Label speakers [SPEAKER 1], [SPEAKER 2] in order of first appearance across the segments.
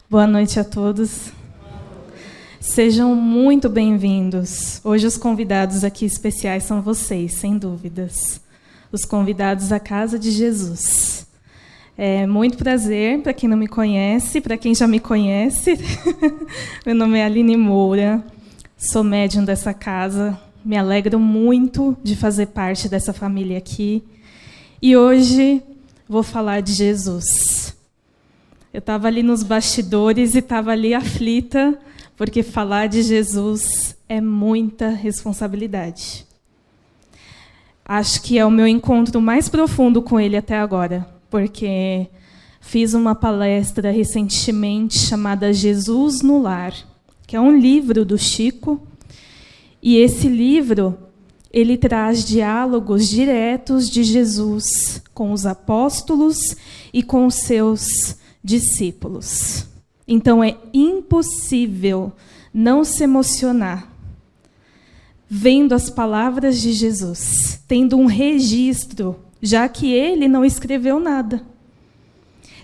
[SPEAKER 1] Boa noite a todos. Sejam muito bem-vindos. Hoje os convidados aqui especiais são vocês, sem dúvidas. Os convidados à Casa de Jesus. É muito prazer, para quem não me conhece, para quem já me conhece. Meu nome é Aline Moura, sou médium dessa casa. Me alegro muito de fazer parte dessa família aqui. E hoje vou falar de Jesus. Eu estava ali nos bastidores e estava ali aflita, porque falar de Jesus é muita responsabilidade. Acho que é o meu encontro mais profundo com ele até agora, porque fiz uma palestra recentemente chamada Jesus no Lar, que é um livro do Chico, e esse livro ele traz diálogos diretos de Jesus com os apóstolos e com os seus discípulos. Então é impossível não se emocionar vendo as palavras de Jesus, tendo um registro, já que ele não escreveu nada.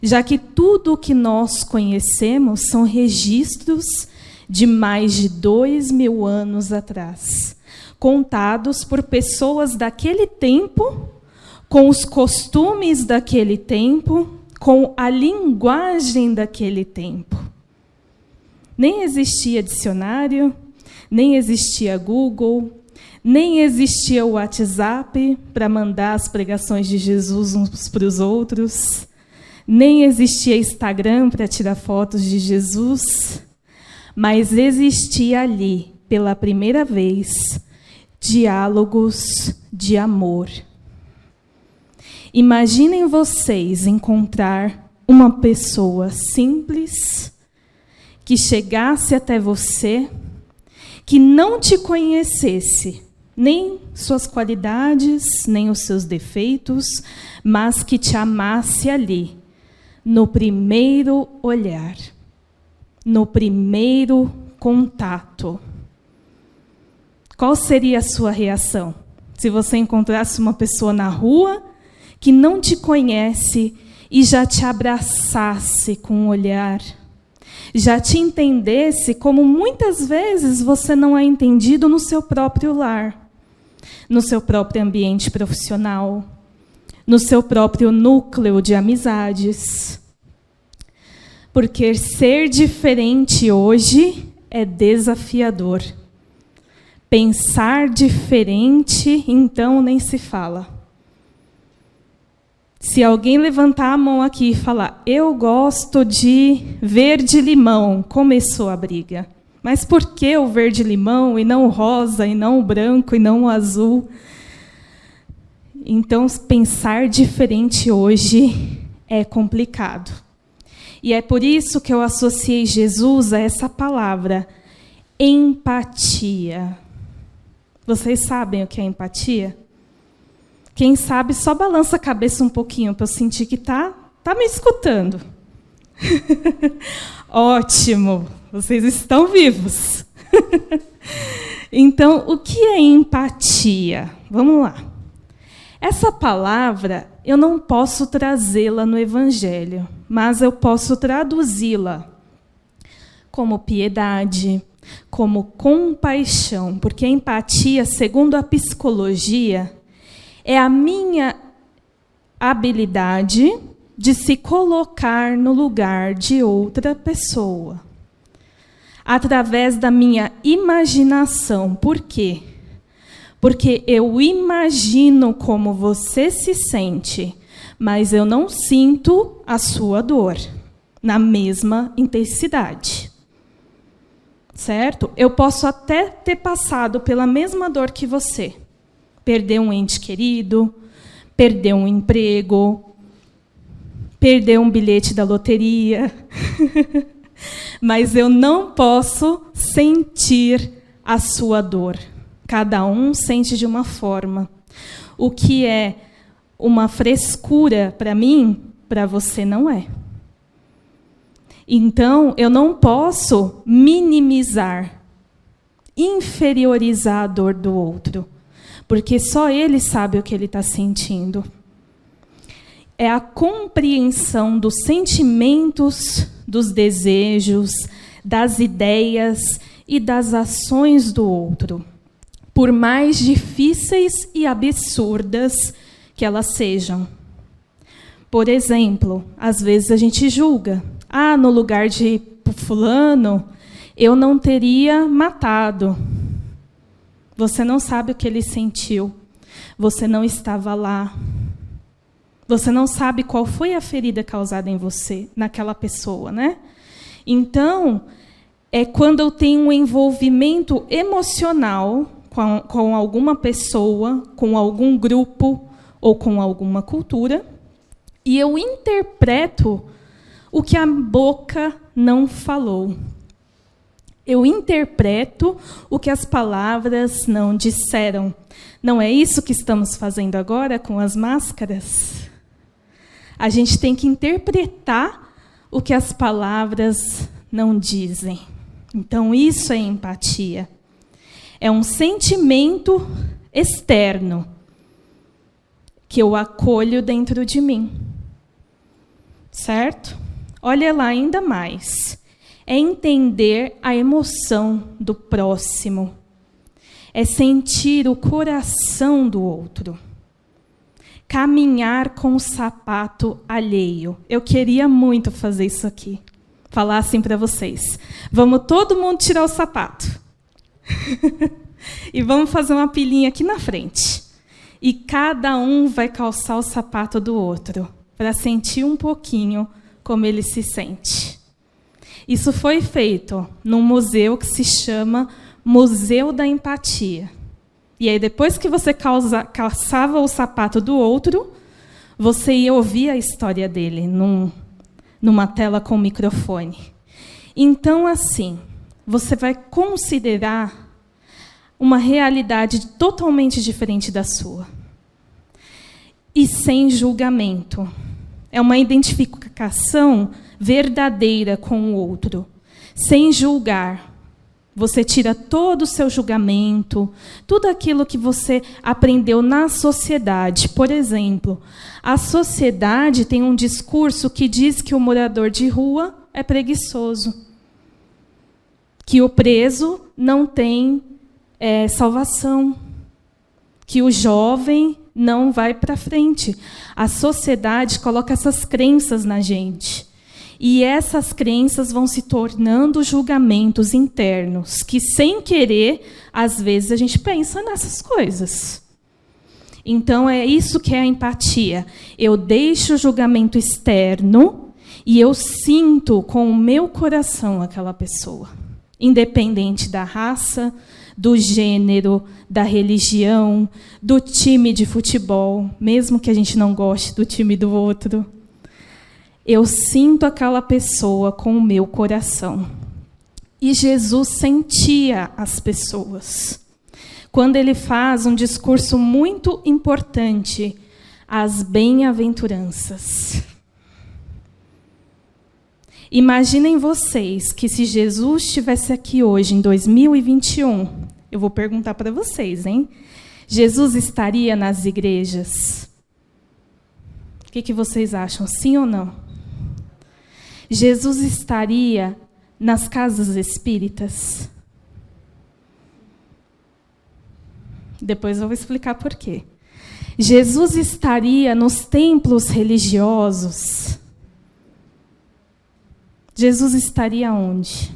[SPEAKER 1] Já que tudo o que nós conhecemos são registros de mais de 2000 anos atrás, contados por pessoas daquele tempo, com os costumes daquele tempo, com a linguagem daquele tempo. Nem existia dicionário, nem existia Google, nem existia o WhatsApp para mandar as pregações de Jesus uns para os outros, nem existia Instagram para tirar fotos de Jesus, mas existia ali, pela primeira vez, diálogos de amor. Imaginem vocês encontrar uma pessoa simples que chegasse até você, que não te conhecesse, nem suas qualidades, nem os seus defeitos, mas que te amasse ali, no primeiro olhar, no primeiro contato. Qual seria a sua reação se você encontrasse uma pessoa na rua que não te conhece e já te abraçasse com um olhar, já te entendesse como muitas vezes você não é entendido no seu próprio lar, no seu próprio ambiente profissional, no seu próprio núcleo de amizades? Porque ser diferente hoje é desafiador. Pensar diferente, então, nem se fala. Se alguém levantar a mão aqui e falar, eu gosto de verde-limão, começou a briga. Mas por que o verde-limão e não o rosa, e não o branco, e não o azul? Então, pensar diferente hoje é complicado. E é por isso que eu associei Jesus a essa palavra, empatia. Vocês sabem o que é empatia? Quem sabe, só balança a cabeça um pouquinho para eu sentir que tá me escutando. Ótimo, vocês estão vivos. Então, o que é empatia? Vamos lá. Essa palavra, eu não posso trazê-la no Evangelho, mas eu posso traduzi-la como piedade, como compaixão, porque a empatia, segundo a psicologia, é a minha habilidade de se colocar no lugar de outra pessoa, através da minha imaginação. Por quê? Porque eu imagino como você se sente, mas eu não sinto a sua dor na mesma intensidade. Certo? Eu posso até ter passado pela mesma dor que você. Perder um ente querido, perder um emprego, perder um bilhete da loteria. Mas eu não posso sentir a sua dor. Cada um sente de uma forma. O que é uma frescura para mim, para você não é. Então, eu não posso minimizar, inferiorizar a dor do outro, porque só ele sabe o que ele está sentindo. É a compreensão dos sentimentos dos desejos, das ideias e das ações do outro, por mais difíceis e absurdas que elas sejam. Por exemplo, às vezes a gente julga. No lugar de fulano, eu não teria matado. Você não sabe o que ele sentiu. Você não estava lá. Você não sabe qual foi a ferida causada em você, naquela pessoa, né? Então, é quando eu tenho um envolvimento emocional com alguma pessoa, com algum grupo ou com alguma cultura, e eu interpreto o que a boca não falou. Eu interpreto o que as palavras não disseram. Não é isso que estamos fazendo agora com as máscaras? A gente tem que interpretar o que as palavras não dizem. Então, isso é empatia. É um sentimento externo que eu acolho dentro de mim. Certo? Olha lá ainda mais. É entender a emoção do próximo. É sentir o coração do outro. Caminhar com o sapato alheio. Eu queria muito fazer isso aqui. Falar assim para vocês. Vamos todo mundo tirar o sapato. E vamos fazer uma pilinha aqui na frente. E cada um vai calçar o sapato do outro, para sentir um pouquinho como ele se sente. Isso foi feito num museu que se chama Museu da Empatia. E aí, depois que você calçava o sapato do outro, você ia ouvir a história dele numa tela com microfone. Então, assim, você vai considerar uma realidade totalmente diferente da sua. E sem julgamento. É uma identificação verdadeira com o outro, sem julgar. Você tira todo o seu julgamento, tudo aquilo que você aprendeu na sociedade. Por exemplo, a sociedade tem um discurso que diz que o morador de rua é preguiçoso, que o preso não tem salvação, que o jovem não vai para frente. A sociedade coloca essas crenças na gente. E essas crenças vão se tornando julgamentos internos, que, sem querer, às vezes a gente pensa nessas coisas. Então, é isso que é a empatia. Eu deixo o julgamento externo e eu sinto com o meu coração aquela pessoa, independente da raça, do gênero, da religião, do time de futebol, mesmo que a gente não goste do time do outro. Eu sinto aquela pessoa com o meu coração. E Jesus sentia as pessoas. Quando ele faz um discurso muito importante, as bem-aventuranças. Imaginem vocês que se Jesus estivesse aqui hoje, em 2021, eu vou perguntar para vocês, hein? Jesus estaria nas igrejas? O que vocês acham, sim ou não? Jesus estaria nas casas espíritas? Depois eu vou explicar por quê. Jesus estaria nos templos religiosos? Jesus estaria onde?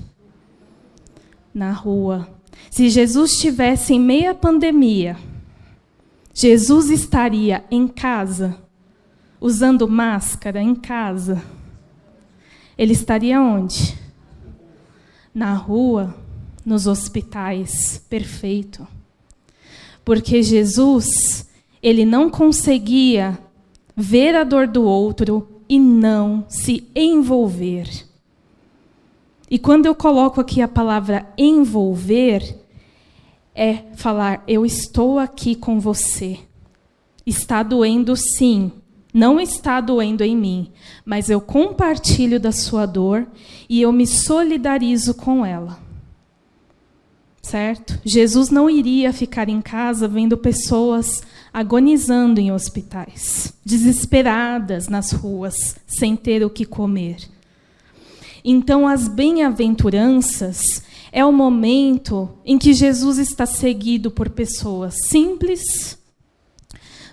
[SPEAKER 1] Na rua. Se Jesus estivesse em meio à pandemia, Jesus estaria em casa, usando máscara em casa? Ele estaria onde? Na rua, nos hospitais. Perfeito. Porque Jesus, ele não conseguia ver a dor do outro e não se envolver. E quando eu coloco aqui a palavra envolver, é falar, eu estou aqui com você. Está doendo, sim. Não está doendo em mim, mas eu compartilho da sua dor e eu me solidarizo com ela. Certo? Jesus não iria ficar em casa vendo pessoas agonizando em hospitais, desesperadas nas ruas, sem ter o que comer. Então, as bem-aventuranças é o momento em que Jesus está seguido por pessoas simples,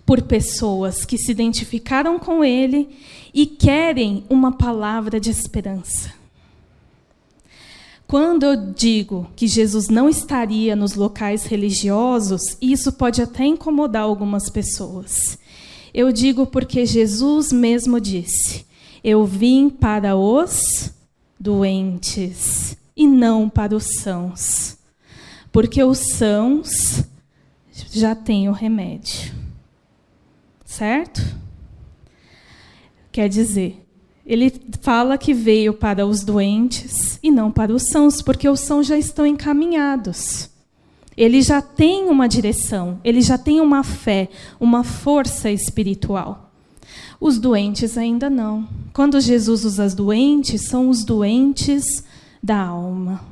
[SPEAKER 1] por pessoas que se identificaram com ele e querem uma palavra de esperança. Quando eu digo que Jesus não estaria nos locais religiosos, isso pode até incomodar algumas pessoas. Eu digo porque Jesus mesmo disse: eu vim para os doentes e não para os sãos, porque os sãos já têm o remédio. Certo? Quer dizer, ele fala que veio para os doentes e não para os sãos, porque os sãos já estão encaminhados. Ele já tem uma direção, ele já tem uma fé, uma força espiritual. Os doentes ainda não. Quando Jesus usa os doentes, são os doentes da alma.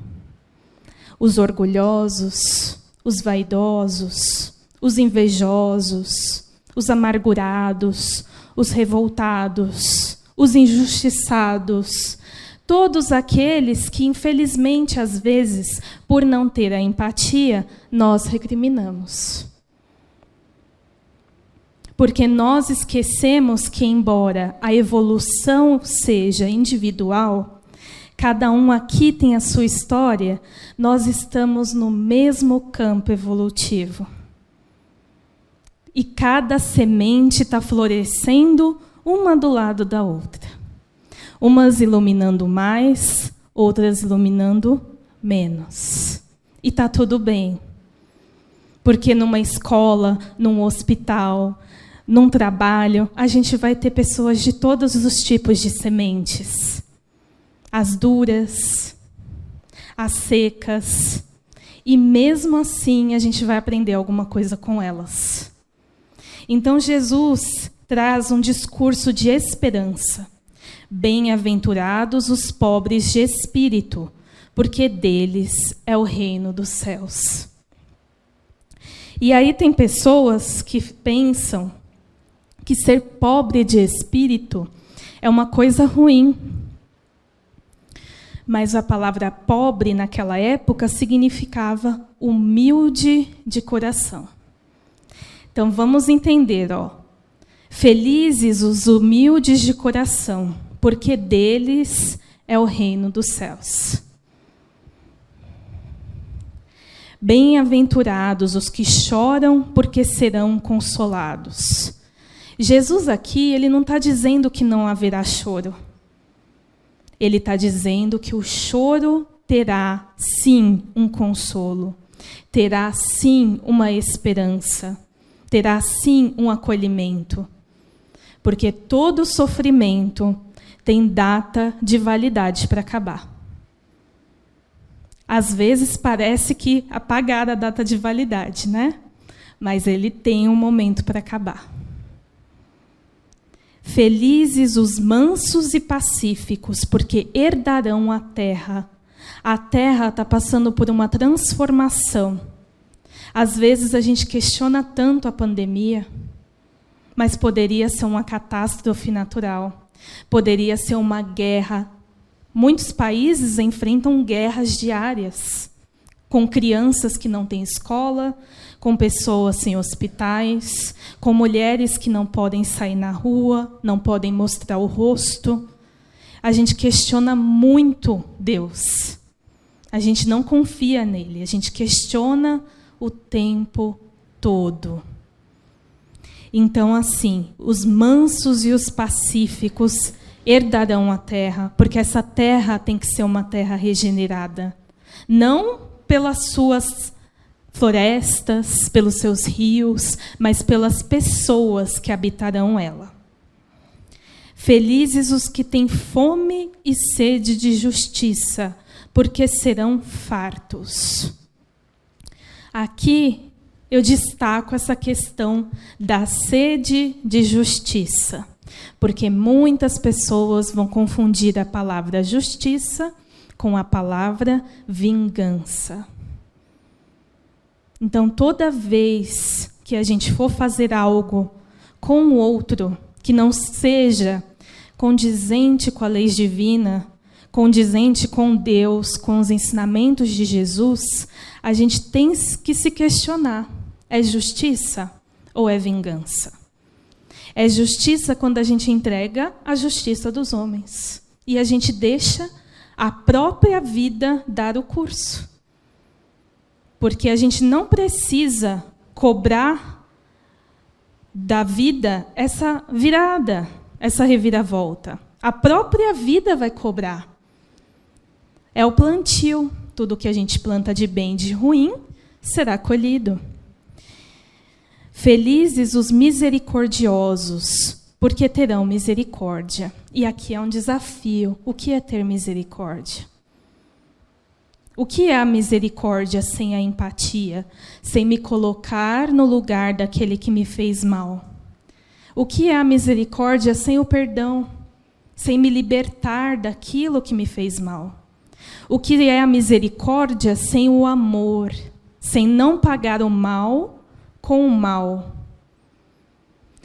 [SPEAKER 1] Os orgulhosos, os vaidosos, os invejosos, os amargurados, os revoltados, os injustiçados, todos aqueles que, infelizmente, às vezes, por não ter a empatia, nós recriminamos. Porque nós esquecemos que, embora a evolução seja individual, cada um aqui tem a sua história, nós estamos no mesmo campo evolutivo. E cada semente está florescendo uma do lado da outra. Umas iluminando mais, outras iluminando menos. E está tudo bem. Porque numa escola, num hospital, num trabalho, a gente vai ter pessoas de todos os tipos de sementes. As duras, as secas. E mesmo assim a gente vai aprender alguma coisa com elas. Então Jesus traz um discurso de esperança. Bem-aventurados os pobres de espírito, porque deles é o reino dos céus. E aí tem pessoas que pensam que ser pobre de espírito é uma coisa ruim. Mas a palavra pobre naquela época significava humilde de coração. Então vamos entender, felizes os humildes de coração, porque deles é o reino dos céus. Bem-aventurados os que choram, porque serão consolados. Jesus aqui, ele não está dizendo que não haverá choro. Ele está dizendo que o choro terá, sim, um consolo. Terá, sim, uma esperança. Terá, sim, um acolhimento. Porque todo sofrimento tem data de validade para acabar. Às vezes parece que apagaram a data de validade, né? Mas ele tem um momento para acabar. Felizes os mansos e pacíficos, porque herdarão a terra. A terra está passando por uma transformação. Às vezes a gente questiona tanto a pandemia, mas poderia ser uma catástrofe natural. Poderia ser uma guerra. Muitos países enfrentam guerras diárias, com crianças que não têm escola, com pessoas sem hospitais, com mulheres que não podem sair na rua, não podem mostrar o rosto. A gente questiona muito Deus. A gente não confia nele, a gente questiona o tempo todo. Então, assim, os mansos e os pacíficos herdarão a terra, porque essa terra tem que ser uma terra regenerada. Não pelas suas florestas, pelos seus rios, mas pelas pessoas que habitarão ela. Felizes os que têm fome e sede de justiça, porque serão fartos. Aqui eu destaco essa questão da sede de justiça, porque muitas pessoas vão confundir a palavra justiça com a palavra vingança. Então, toda vez que a gente for fazer algo com o outro que não seja condizente com a lei divina, condizente com Deus, com os ensinamentos de Jesus, a gente tem que se questionar: é justiça ou é vingança? É justiça quando a gente entrega a justiça dos homens e a gente deixa a própria vida dar o curso. Porque a gente não precisa cobrar da vida essa virada, essa reviravolta. A própria vida vai cobrar. É o plantio. Tudo que a gente planta de bem e de ruim será colhido. Felizes os misericordiosos, porque terão misericórdia. E aqui é um desafio. O que é ter misericórdia? O que é a misericórdia sem a empatia? Sem me colocar no lugar daquele que me fez mal? O que é a misericórdia sem o perdão? Sem me libertar daquilo que me fez mal? O que é a misericórdia sem o amor? Sem não pagar o mal com o mal?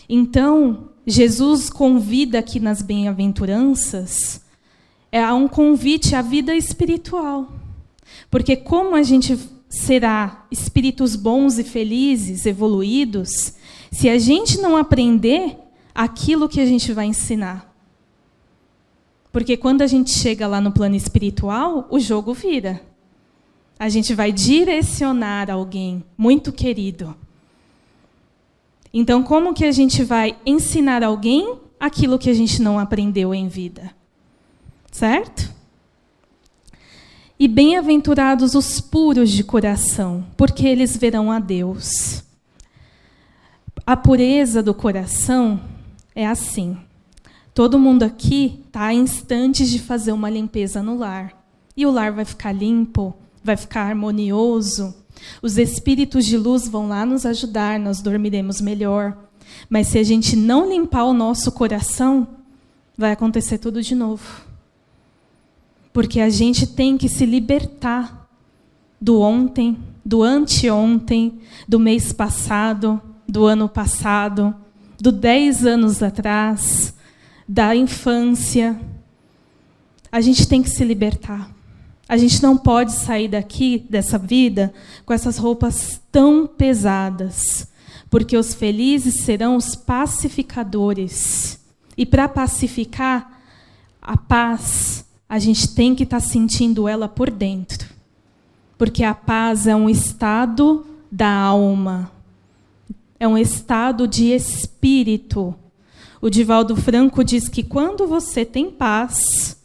[SPEAKER 1] Então, Jesus convida aqui nas bem-aventuranças a um convite à vida espiritual. Porque como a gente será espíritos bons e felizes, evoluídos, se a gente não aprender aquilo que a gente vai ensinar? Porque quando a gente chega lá no plano espiritual, o jogo vira. A gente vai direcionar alguém muito querido. Então, como que a gente vai ensinar alguém aquilo que a gente não aprendeu em vida? Certo? E bem-aventurados os puros de coração, porque eles verão a Deus. A pureza do coração é assim. Todo mundo aqui está em instantes de fazer uma limpeza no lar. E o lar vai ficar limpo, vai ficar harmonioso. Os espíritos de luz vão lá nos ajudar, nós dormiremos melhor. Mas se a gente não limpar o nosso coração, vai acontecer tudo de novo. Porque a gente tem que se libertar do ontem, do anteontem, do mês passado, do ano passado, do 10 anos atrás, da infância. A gente tem que se libertar. A gente não pode sair daqui, dessa vida, com essas roupas tão pesadas, porque os felizes serão os pacificadores. E para pacificar a paz, a gente tem que estar sentindo ela por dentro. Porque a paz é um estado da alma, é um estado de espírito. O Divaldo Franco diz que quando você tem paz,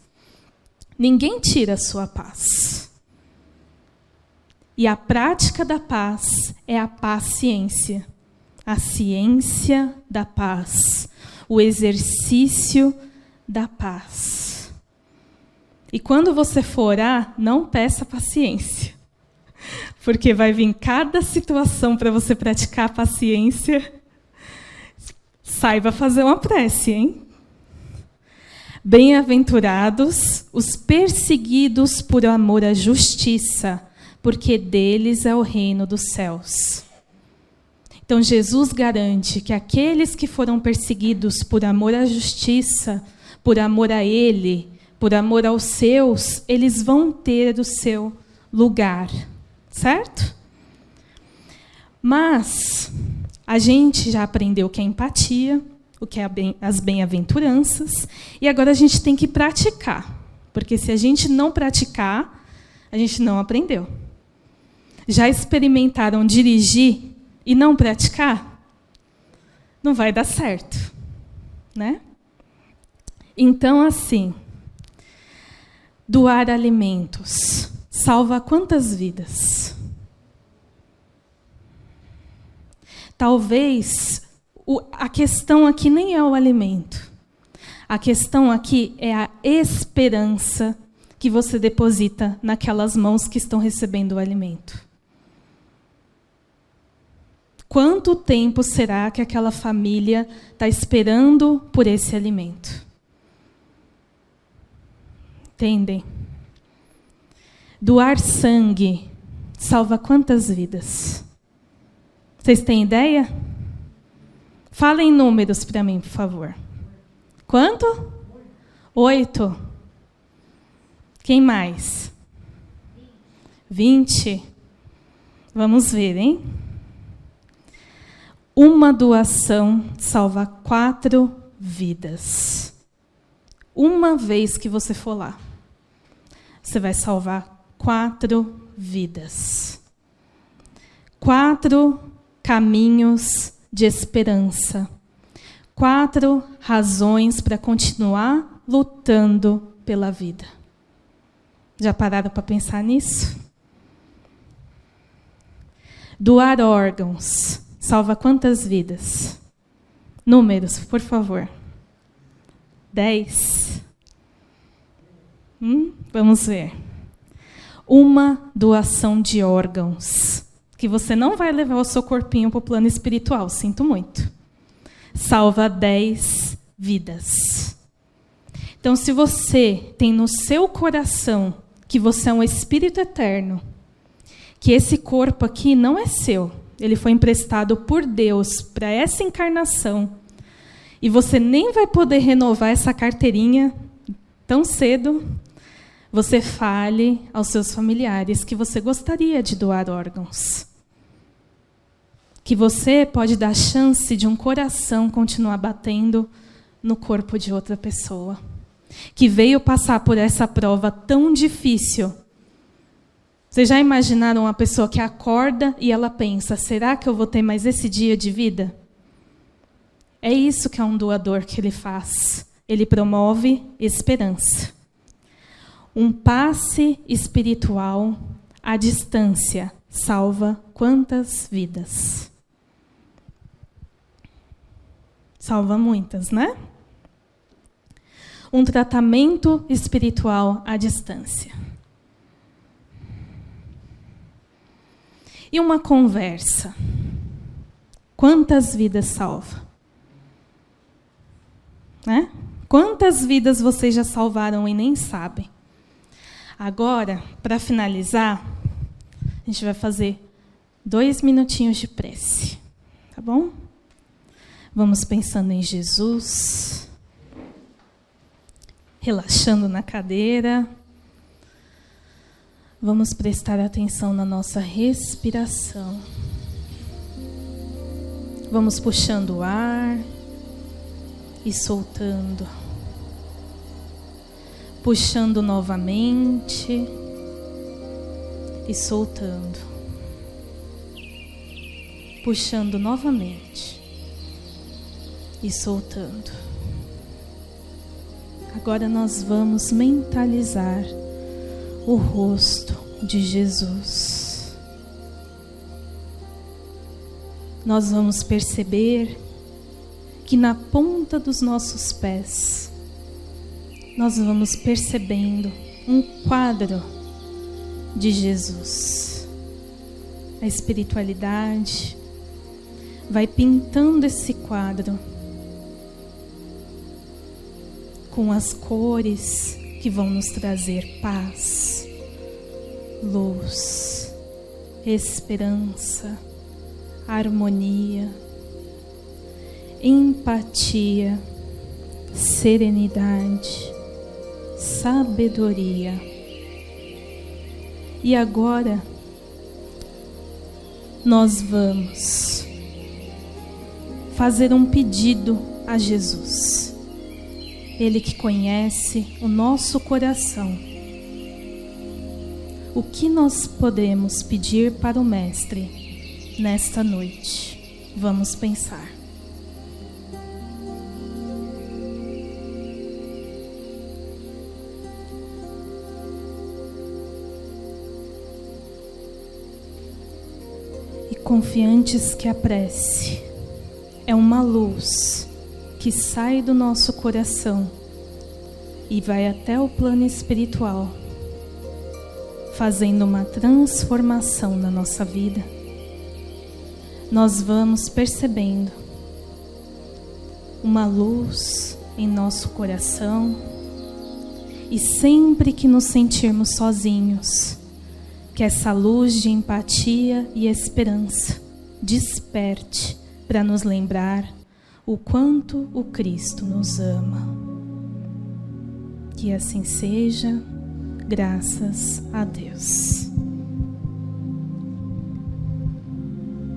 [SPEAKER 1] ninguém tira a sua paz. E a prática da paz é a paciência. A ciência da paz. O exercício da paz. E quando você for orar, não peça paciência. Porque vai vir cada situação para você praticar a paciência. Saiba fazer uma prece, hein? Bem-aventurados os perseguidos por amor à justiça, porque deles é o reino dos céus. Então, Jesus garante que aqueles que foram perseguidos por amor à justiça, por amor a Ele, por amor aos seus, eles vão ter o seu lugar, certo? Mas a gente já aprendeu o que é empatia, o que é as bem-aventuranças, e agora a gente tem que praticar, porque se a gente não praticar, a gente não aprendeu. Já experimentaram dirigir e não praticar? Não vai dar certo, né? Então, assim, doar alimentos salva quantas vidas? Talvez a questão aqui nem é o alimento. A questão aqui é a esperança que você deposita naquelas mãos que estão recebendo o alimento. Quanto tempo será que aquela família está esperando por esse alimento? Entendem? Doar sangue salva quantas vidas? Vocês têm ideia? Falem números para mim, por favor. Quanto? 8. Quem mais? 20. Vamos ver, hein? Uma doação salva 4 vidas. Uma vez que você for lá, você vai salvar 4 vidas. 4 caminhos de esperança. 4 razões para continuar lutando pela vida. Já pararam para pensar nisso? Doar órgãos salva quantas vidas? Números, por favor. 10. Vamos ver. Uma doação de órgãos, que você não vai levar o seu corpinho para o plano espiritual, sinto muito. Salva 10 vidas. Então, se você tem no seu coração que você é um espírito eterno, que esse corpo aqui não é seu, ele foi emprestado por Deus para essa encarnação, e você nem vai poder renovar essa carteirinha tão cedo, você fale aos seus familiares que você gostaria de doar órgãos. Que você pode dar chance de um coração continuar batendo no corpo de outra pessoa, que veio passar por essa prova tão difícil. Vocês já imaginaram uma pessoa que acorda e ela pensa, será que eu vou ter mais esse dia de vida? É isso que é um doador que ele faz. Ele promove esperança. Um passe espiritual à distância salva quantas vidas? Salva muitas, né? Um tratamento espiritual à distância. E uma conversa. Quantas vidas salva? Né? Quantas vidas vocês já salvaram e nem sabem? Agora, para finalizar, a gente vai fazer 2 minutinhos de prece. Tá bom? Vamos pensando em Jesus. Relaxando na cadeira. Vamos prestar atenção na nossa respiração. Vamos puxando o ar e soltando. Puxando novamente e soltando. Puxando novamente e soltando. Agora nós vamos mentalizar o rosto de Jesus. Nós vamos perceber que na ponta dos nossos pés, nós vamos percebendo um quadro de Jesus. A espiritualidade vai pintando esse quadro com as cores que vão nos trazer paz, luz, esperança, harmonia, empatia, serenidade, sabedoria. E agora nós vamos fazer um pedido a Jesus. Ele que conhece o nosso coração. O que nós podemos pedir para o Mestre nesta noite? Vamos pensar. E confiantes que a prece é uma luz que sai do nosso coração e vai até o plano espiritual, fazendo uma transformação na nossa vida. Nós vamos percebendo uma luz em nosso coração e sempre que nos sentirmos sozinhos, que essa luz de empatia e esperança desperte para nos lembrar o quanto o Cristo nos ama. Que assim seja, Graças a Deus.